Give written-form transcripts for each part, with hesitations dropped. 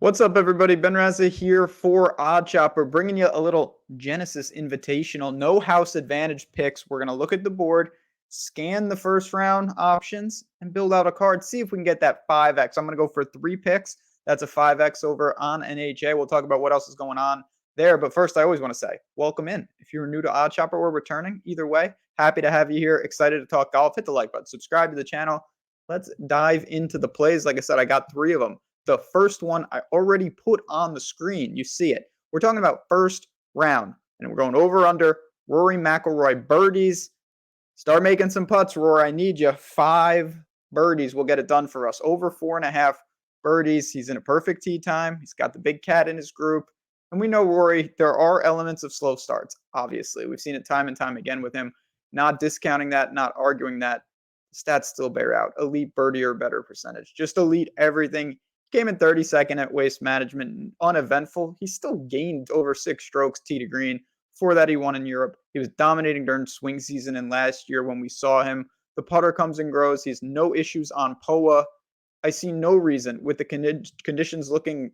What's up, everybody? Ben Raza here for Odd Chopper, bringing you a little Genesis Invitational, no house advantage picks. We're going to look at the board, scan the first round options, and build out a card. See if we can get that 5x. I'm going to go for 3 picks. That's a 5x over on NHA. We'll talk about what else is going on there. But first, I always want to say, welcome in. If you're new to Odd Chopper or returning, either way, happy to have you here. Excited to talk golf. Hit the like button, subscribe to the channel. Let's dive into the plays. Like I said, I got 3 of them. The first one I already put on the screen. You see it. We're talking about first round, and we're going over under Rory McIlroy birdies. Start making some putts, Rory. I need you. 5 birdies will get it done for us. Over 4.5 birdies. He's in a perfect tee time. He's got the big cat in his group. And we know Rory, there are elements of slow starts, obviously. We've seen it time and time again with him. Not discounting that, not arguing that. Stats still bear out. Elite birdie or better percentage. Just elite everything. Came in 32nd at Waste Management, uneventful. He still gained over 6 strokes tee to green. Before that, he won in Europe. He was dominating during swing season and last year when we saw him. The putter comes and grows. He has no issues on POA. I see no reason, with the conditions looking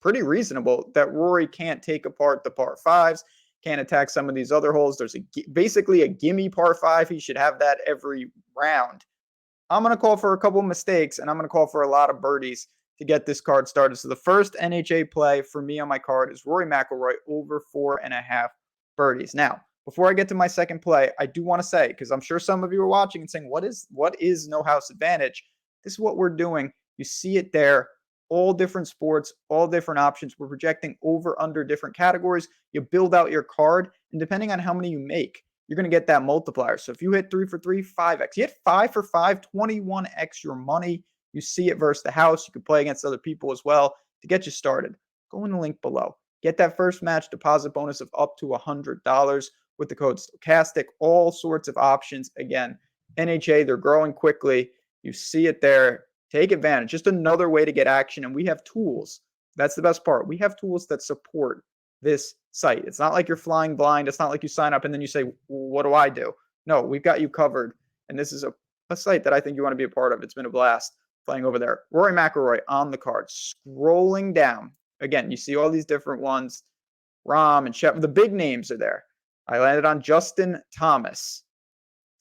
pretty reasonable, that Rory can't take apart the par 5s, can't attack some of these other holes. There's basically a gimme par 5. He should have that every round. I'm going to call for a couple mistakes, and I'm going to call for a lot of birdies to get this card started. So the first NHA play for me on my card is Rory McIlroy over 4.5 birdies. Now, before I get to my second play, I do want to say, because I'm sure some of you are watching and saying, what is no house advantage? This is what we're doing. You see it there. All different sports, all different options. We're projecting over under different categories. You build out your card, and depending on how many you make, you're going to get that multiplier. So if you hit 3 for 3, 5x. You hit 5 for 5, 21x your money. You see it versus the house. You can play against other people as well to get you started. Go in the link below. Get that first match deposit bonus of up to $100 with the code Stochastic. All sorts of options. Again, NHA, they're growing quickly. You see it there. Take advantage. Just another way to get action. And we have tools. That's the best part. We have tools that support this site. It's not like you're flying blind. It's not like you sign up and then you say, what do I do? No, we've got you covered. And this is a site that I think you want to be a part of. It's been a blast playing over there. Rory McIlroy on the card, scrolling down. Again, you see all these different ones. Rahm and Shep, the big names are there. I landed on Justin Thomas.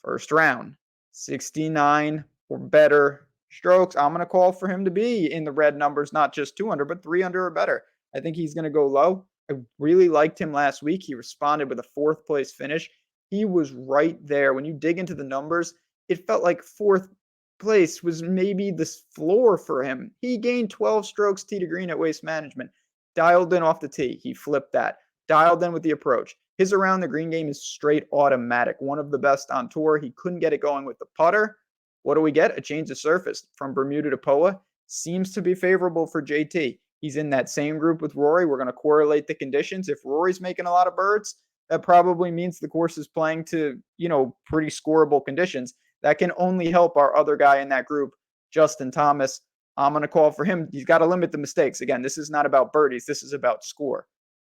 First round, 69 or better strokes. I'm going to call for him to be in the red numbers, not just 200, but 300 or better. I think he's going to go low. I really liked him last week. He responded with a 4th place finish. He was right there. When you dig into the numbers, it felt like 4th place was maybe the floor for him. He gained 12 strokes tee to green at Waste Management. Dialed in off the tee. He flipped that. Dialed in with the approach. His around the green game is straight automatic. One of the best on tour. He couldn't get it going with the putter. What do we get? A change of surface from Bermuda to POA. Seems to be favorable for JT. He's in that same group with Rory. We're going to correlate the conditions. If Rory's making a lot of birds, that probably means the course is playing to, pretty scoreable conditions. That can only help our other guy in that group, Justin Thomas. I'm going to call for him. He's got to limit the mistakes. Again, this is not about birdies. This is about score.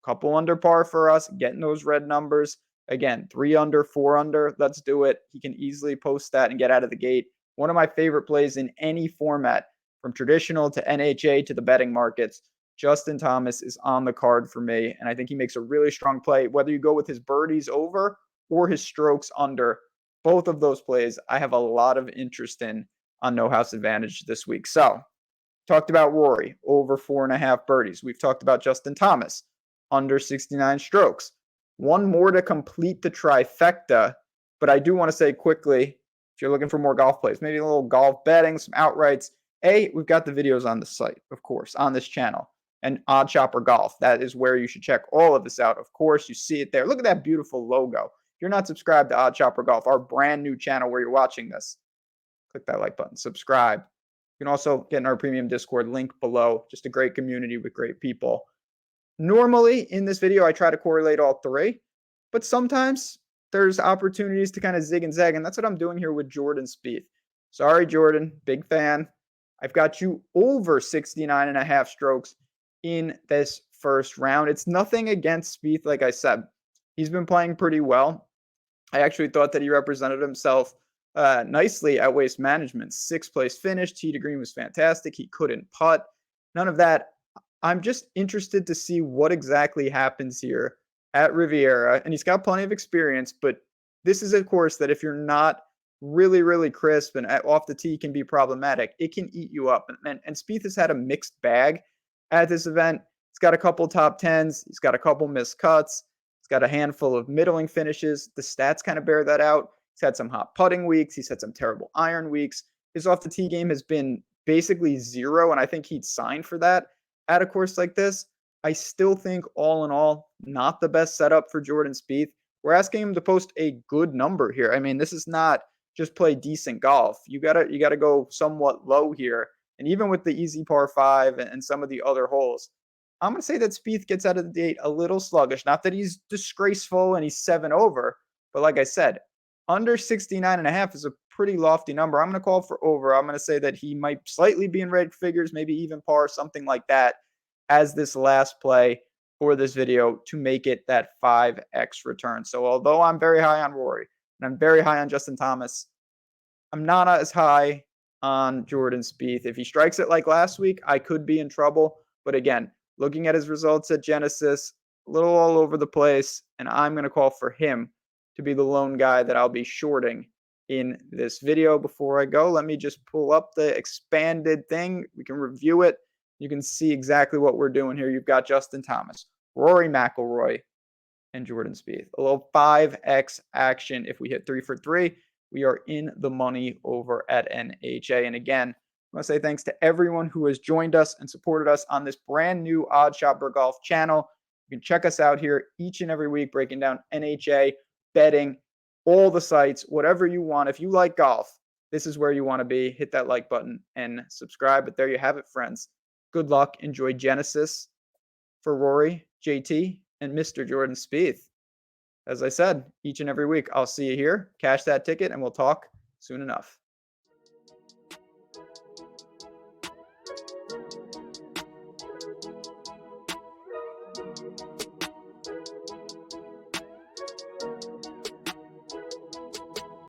Couple under par for us, getting those red numbers. Again, 3 under, 4 under. Let's do it. He can easily post that and get out of the gate. One of my favorite plays in any format, from traditional to NHA to the betting markets. Justin Thomas is on the card for me, and I think he makes a really strong play. Whether you go with his birdies over or his strokes under, both of those plays I have a lot of interest in on No House Advantage this week. So, talked about Rory, over 4.5 birdies. We've talked about Justin Thomas, under 69 strokes. One more to complete the trifecta, but I do want to say quickly, if you're looking for more golf plays, maybe a little golf betting, some outrights, we've got the videos on the site, of course, on this channel, and Odd Chopper Golf. That is where you should check all of this out. Of course, you see it there. Look at that beautiful logo. If you're not subscribed to Odd Chopper Golf, our brand new channel where you're watching this, click that like button, subscribe. You can also get in our premium Discord, link below. Just a great community with great people. Normally, in this video, I try to correlate all 3, but sometimes there's opportunities to kind of zig and zag, and that's what I'm doing here with Jordan Spieth. Sorry, Jordan, big fan. I've got you over 69.5 strokes in this first round. It's nothing against Spieth, like I said. He's been playing pretty well. I actually thought that he represented himself nicely at Waste Management. 6th place finish. Tee to green was fantastic. He couldn't putt. None of that I'm just interested to see what exactly happens here at Riviera, and he's got plenty of experience, but this is a course that if you're not really, really crisp and off the tee can be problematic, it can eat you up. And Spieth has had a mixed bag at this event. He's got a couple top tens, he's got a couple missed cuts, he's got a handful of middling finishes. The stats kind of bear that out. He's had some hot putting weeks, he's had some terrible iron weeks. His off the tee game has been basically zero, and I think he'd sign for that at a course like this. I still think, all in all, not the best setup for Jordan Spieth. We're asking him to post a good number here. I mean, this is not just play decent golf. You gotta go somewhat low here. And even with the easy par five and some of the other holes, I'm gonna say that Spieth gets out of the gate a little sluggish. Not that he's disgraceful and he's 7 over, but like I said, under 69.5 is a pretty lofty number. I'm gonna call for over. I'm gonna say that he might slightly be in red figures, maybe even par, something like that, as this last play for this video to make it that 5x return. So although I'm very high on Rory and I'm very high on Justin Thomas, I'm not as high on Jordan Spieth. If he strikes it like last week, I could be in trouble. But again, looking at his results at Genesis, a little all over the place, and I'm going to call for him to be the lone guy that I'll be shorting in this video. Before I go, let me just pull up the expanded thing. We can review it. You can see exactly what we're doing here. You've got Justin Thomas, Rory McIlroy, and Jordan Spieth. A little 5x action. If we hit 3 for 3, we are in the money over at NHA. And again, I want to say thanks to everyone who has joined us and supported us on this brand new Odd Shopper Golf channel. You can check us out here each and every week, breaking down NHA, betting, all the sites, whatever you want. If you like golf, this is where you want to be. Hit that like button and subscribe. But there you have it, friends. Good luck. Enjoy Genesis for Rory, JT, and Mr. Jordan Spieth. As I said, each and every week, I'll see you here. Cash that ticket, and we'll talk soon enough.